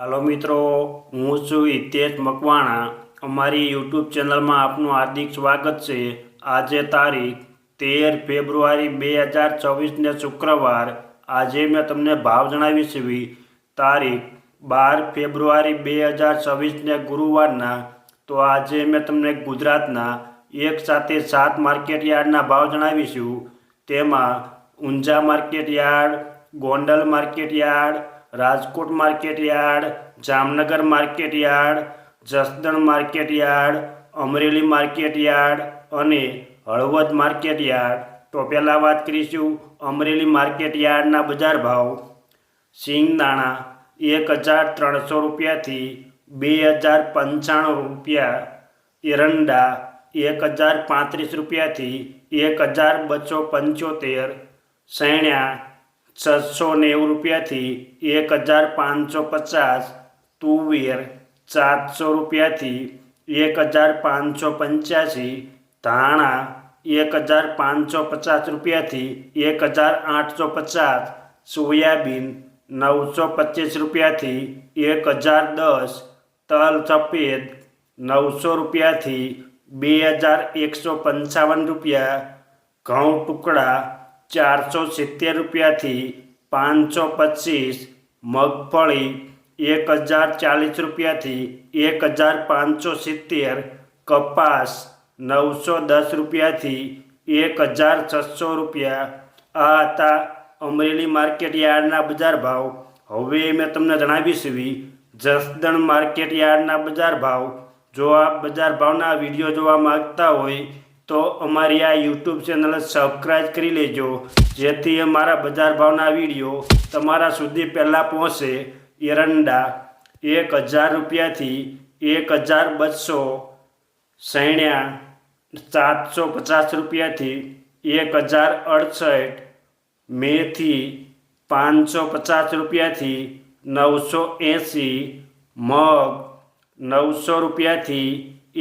હાલો મિત્રો, હું છું હિતેશ મકવાણા। અમારી યુટ્યુબ ચેનલમાં આપનું હાર્દિક સ્વાગત છે। આજે તારીખ 13 ફેબ્રુઆરી 2024 ને શુક્રવાર। આજે મેં તમને ભાવ જણાવીશ। તારીખ 12 ફેબ્રુઆરી 2024 ને ગુરુવારના। તો આજે મેં તમને ગુજરાતના એક સાથે 7 માર્કેટ યાર્ડના ભાવ જણાવીશું। તેમાં Unjha market yard, Gondal market yard, Rajkot market yard, Jamnagar market yard, Jasdan market yard, Amreli market yard और हळवद मार्केट यार्ड। तो पहला बात करीशू अमरेली मार्केट यार्डना बजार भाव। सींगदाणा 1300 रुपया थी 2095 रुपया। एरंडा 1035 रुपया थी 1275। सैण्या 690 रुपया थी 1550। तुवेर 400 रुपया थी 1585। धाणा 1550 रुपया थी 1850। सोयाबीन 925 रुपया थी 1010। तल सफेद 900 रुपया थी 2155 रुपया। घऊं टुकड़ा 470 रुपया थी 525। मगफली 1040 रुपया थी 1570। कपास 910 रुपया थी 1600 रुपया। आ था अमरेली मार्केट यार्डना बजार भाव। हवे मैं तमने जणावीश जसदण मार्केट यार्डना बजार भाव। जो आप बजार भावना विडियो जोवा मांगता होय तो अमारी आ यूट्यूब चेनल सब्सक्राइब करी लेजो, जेथी अमारा बजार भावना विडियो तमारा सुधी पहला पहुँचे। एरंडा 1000 रुपया थी 1200। सैण्या 750 रुपया थी 1068। मेथी 550 रुपया थी 980। मग 900 रुपया थी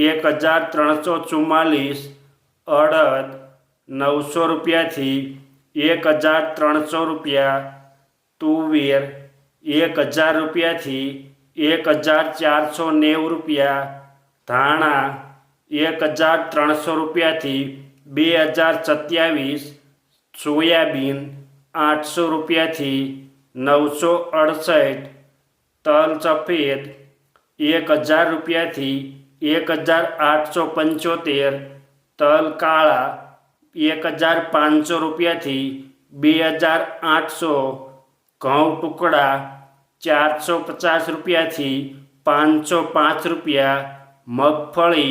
1344। अड़द 900 रुपया थी 1300 रुपया। तुवेर 1000 रुपया थी 1490 रुपया। धाणा 1300 रुपया थी 2027। सोयाबीन 800 रुपया थी 968। तल सफेद 1000 रुपया थी 1875। तल काला 1500 रुपया थी 2800। घऊं टुकड़ा 450 रुपया थी 505 रुपया। मगफली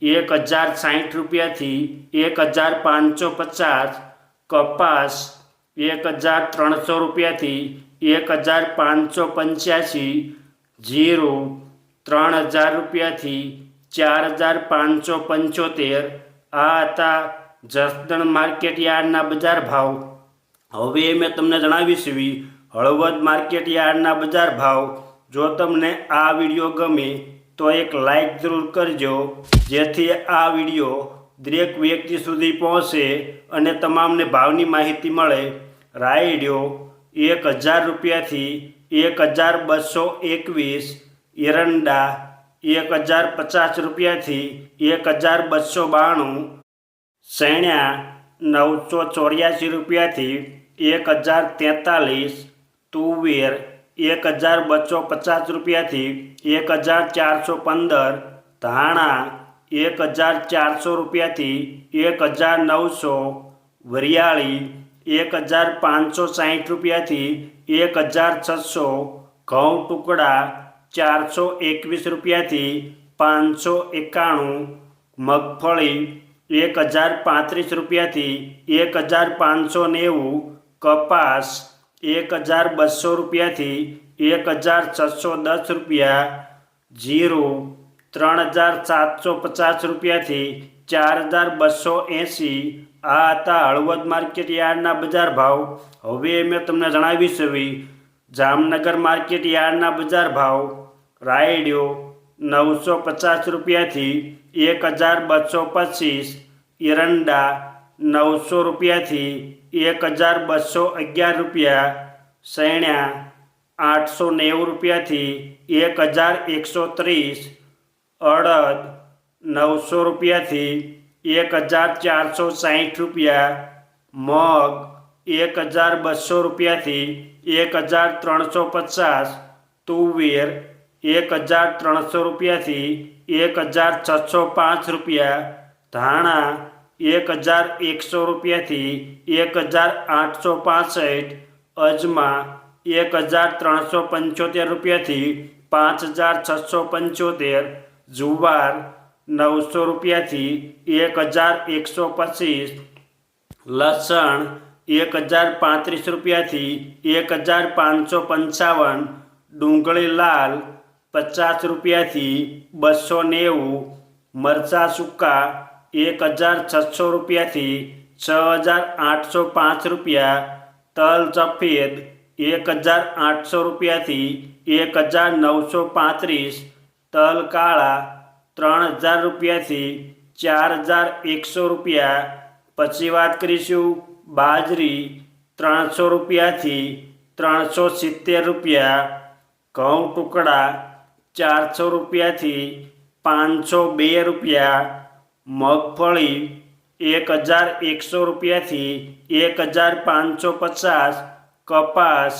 1060 रुपया थी 1550। कपास 1300 रुपया थी 1585। जीरु 3000 रुपया थी 4575। आ था जसदण मार्केट यार्डना बजार भाव। हवे मैं तमने जणावीश हळवद मार्केट यार्डना बजार भाव। जो तमने आ विडियो गमे तो एक लाइक जरूर करजो, जेथी आ विडियो दरेक व्यक्ति सुधी पहोंचे अने तमामने भावनी माहिती मळे। रायडियो 1000 रुपया थी 1221। एरंडा 1050 रुपया थी 1292। सैण्या 984 रुपया थी 1043। तुवेर 1250 रुपया थी 1415। धाणा 1400 रुपया थी 1900। वरियाળી 1560 रुपया थी 1600। घऊं टुकड़ा 421 रुपया थी 591। मगफली 1035 रुपया थी 1590। कपास 1200 रुपया थी 1610 रुपया। जीरु 3750 रुपया थी 4280। आ था हळवद मार्केट यार्डना बजार भाव। हवे मैं तमने जणावीश जामनगर मार्केट यार्डना बजार भाव। रायडियो 950 रुपया थी 1225। एरंडा 900 रुपया थी 1211 रुपया। सैण्या 890 રૂપિયાથી 1130, અડદ 900 રૂપિયાથી 1460 રૂપિયા, મગ 1200 રૂપિયાથી 1350, તુવેર 1300 રૂપિયાથી 1605 રૂપિયા, ધાણા 1100 રૂપિયાથી 1865, અજમા 1375 રૂપિયાથી 5675, જુવાર 900 રૂપિયાથી 1125, લસણ 1035 રૂપિયાથી 1555, ડુંગળી લાલ 50 રૂપિયાથી 290, મરચાં સૂકા 1600 રૂપિયાથી 6805 રૂપિયા, તલ સફેદ 1800 રૂપિયાથી 1935, તલ કાળા 3000 રૂપિયાથી 4100 રૂપિયા. પછી વાત કરીશું બાજરી 300 રૂપિયાથી 370 રૂપિયા, ઘઉં ટુકડા 400 રૂપિયાથી 502 રૂપિયા, મગફળી 1100 રૂપિયાથી 1550, કપાસ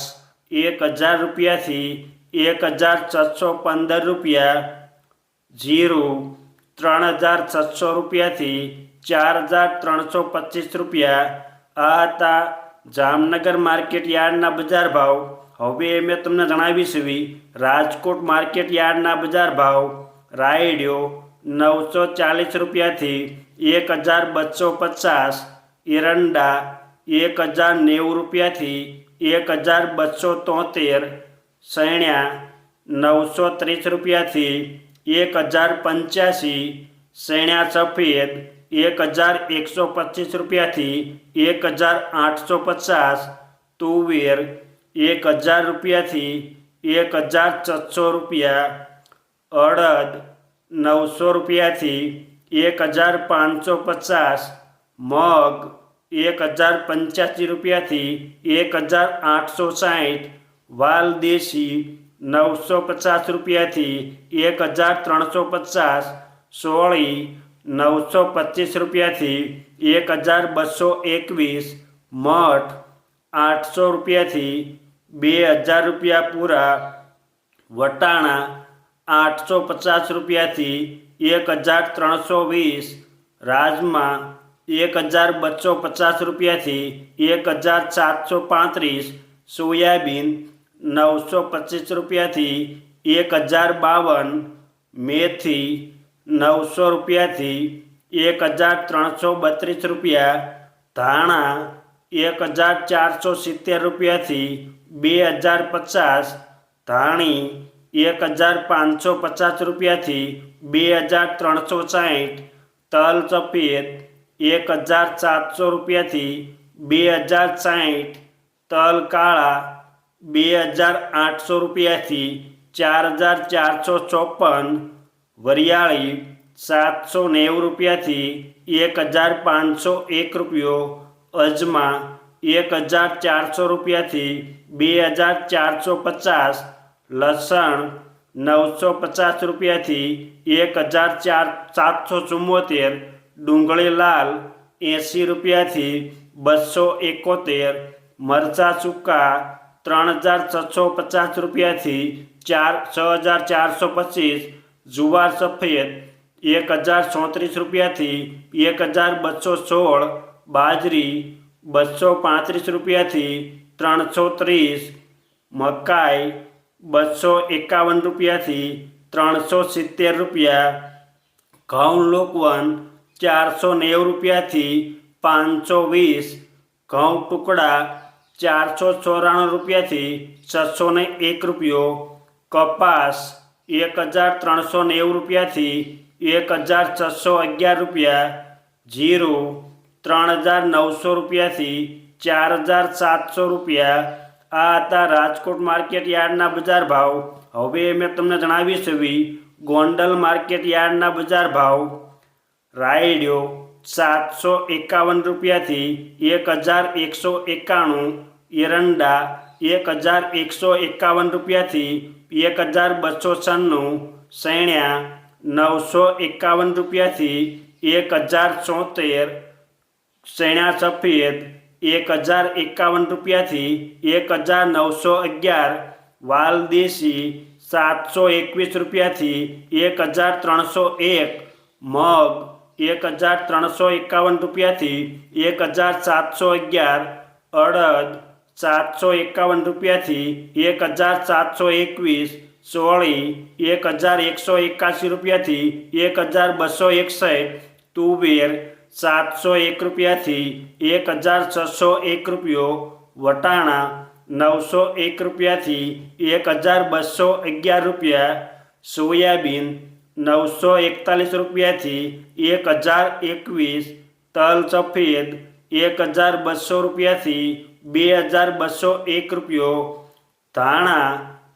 1000 રૂપિયાથી 1615 રૂપિયા, જીરું 3600 રૂપિયાથી 4325 રૂપિયા. આ હતા જામનગર માર્કેટ યાર્ડના બજાર ભાવ. હવે મેં તમને જણાવીશ રાજકોટ માર્કેટ યાર્ડના બજાર ભાવ. રાયડિયો 940 રૂપિયાથી 1250, એરંડા 1090 રૂપિયાથી 1273, સૈણ્યા 930 રૂપિયાથી 1085, સૈણ્યા સફેદ 1125 રૂપિયાથી 1850, તુવેર 1000 રૂપિયાથી 1400 રૂપિયા, અડદ 900 રૂપિયાથી 1550, મગ 1085 રૂપિયાથી 1860, વાલ દેશી 950 રૂપિયાથી 1350, સોળી 925 રૂપિયાથી 1221, મઠ 800 રૂપિયાથી 2000 રૂપિયા પૂરા, વટાણા 850 રૂપિયાથી 1320, રાજમા 1250 રૂપિયાથી 1735, સોયાબીન 925 રૂપિયાથી 1052, મેથી 900 રૂપિયાથી 1332 રૂપિયા, ધાણા 1470 રૂપિયાથી 2050, ધાણી 1550 રૂપિયાથી 2360, તલ સફેદ 1700 રૂપિયાથી 2060, તલ કાળા 2800 રૂપિયાથી 4454, વરિયાળી 790 રૂપિયાથી 1501 રૂપિયો, અજમા 1400 રૂપિયાથી 2450, લસણ 950 રૂપિયાથી 1774, ડુંગળી લાલ 80 રૂપિયાથી 271, મરચાં સૂકા 3650 રૂપિયાથી 6425, જુવાર સફેદ 1034 રૂપિયાથી 1216, બાજરી 235 રૂપિયાથી 330, મકાઈ 251 રૂપિયાથી 370 રૂપિયા, ઘઉં લોકવન 490 રૂપિયાથી 520, ઘઉં ટુકડા 494 રૂપિયાથી 601 રૂપિયો, કપાસ 1390 રૂપિયાથી 1611 રૂપિયા, જીરું 3900 રૂપિયાથી 4700 રૂપિયા. આ હતા રાજકોટ માર્કેટ યાર્ડના બજાર ભાવ. હવે મેં તમને જણાવીશ ગોંડલ માર્કેટ યાર્ડના બજાર ભાવ. રાયડિયો 751 રૂપિયાથી 1191, એરંડા 1151 રૂપિયાથી 1296, સૈણ્યા 951 રૂપિયાથી 1074, સૈણા સફેદ 1051 રૂપિયાથી 1911, વાલ દેશી 721 રૂપિયાથી 1301, મગ 1351 રૂપિયાથી 1711, અડદ 751 રૂપિયાથી 1721, સોળી 1181 રૂપિયાથી 1261, તુવેર 701 રૂપિયાથી 1601 રૂપિયો, વટાણા 901 રૂપિયાથી 1211 રૂપિયા, સોયાબીન 941 રૂપિયાથી 1021, તલ સફેદ 1200 રૂપિયાથી 2201 રૂપિયો, ધાણા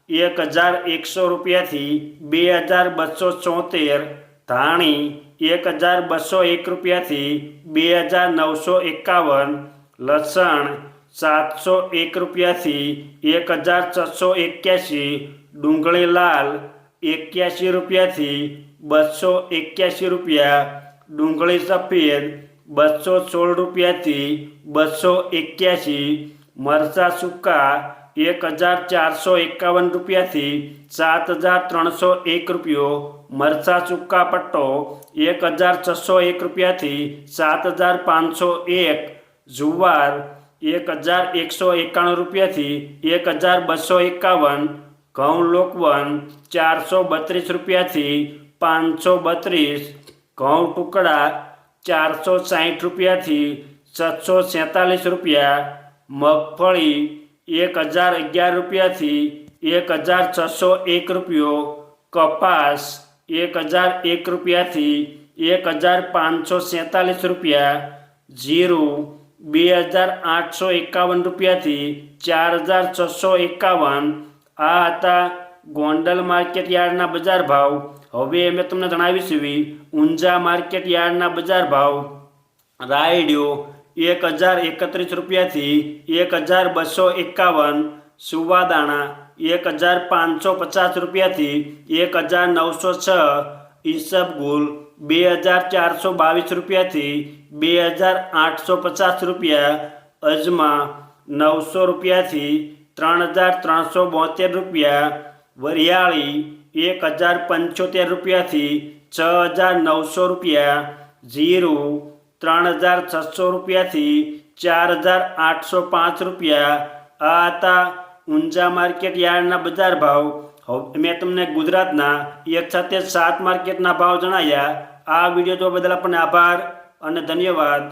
1100 રૂપિયાથી 2274, ધાણી 1201 રૂપિયાથી 2951, લસણ 701 રૂપિયાથી 1681, ડુંગળી લાલ 81 રૂપિયાથી 281 રૂપિયા, ડુંગળી સફેદ 216 રૂપિયાથી 281, મરચાં સૂકા 1451 રૂપિયાથી 7301 રૂપિયો, મરચાં સૂકા પટ્ટો 1601 રૂપિયાથી 7501, જુવાર 1191 રૂપિયાથી 1251, ઘઉં લોકવન 432 રૂપિયાથી 532, ઘઉં ટુકડા 460 રૂપિયાથી 747 રૂપિયા, મગફળી 1011 રૂપિયાથી 1601 રૂપિયો, કપાસ 1001 રૂપિયાથી 1547 રૂપિયા, જીરું 2851 રૂપિયાથી 4651. આ હતા ગોંડલ માર્કેટ યાર્ડના બજાર ભાવ. હવે મેં તમને જણાવીશું ઊંઝા માર્કેટ યાર્ડના બજાર ભાવ. રાયડિયો 1031 રૂપિયાથી 1251, સુવાદાણા 1550 રૂપિયાથી 1906, ઈસબગુલ 2422 રૂપિયાથી 2850 રૂપિયા, અજમા 900 રૂપિયાથી 3372 રૂપિયા, વરિયાળી 1075 રૂપિયાથી 6900 રૂપિયા, જીરું 3600 રૂપિયાથી 4805 રૂપિયા. આ હતા ઊંઝા માર્કેટ યાર્ડના બજાર ભાવ. હવે મેં તમને ગુજરાતના એક સાથે 7 માર્કેટના ભાવ જણાવ્યા. આ વિડીયો જોવા બદલ આપણને આભાર અને ધન્યવાદ.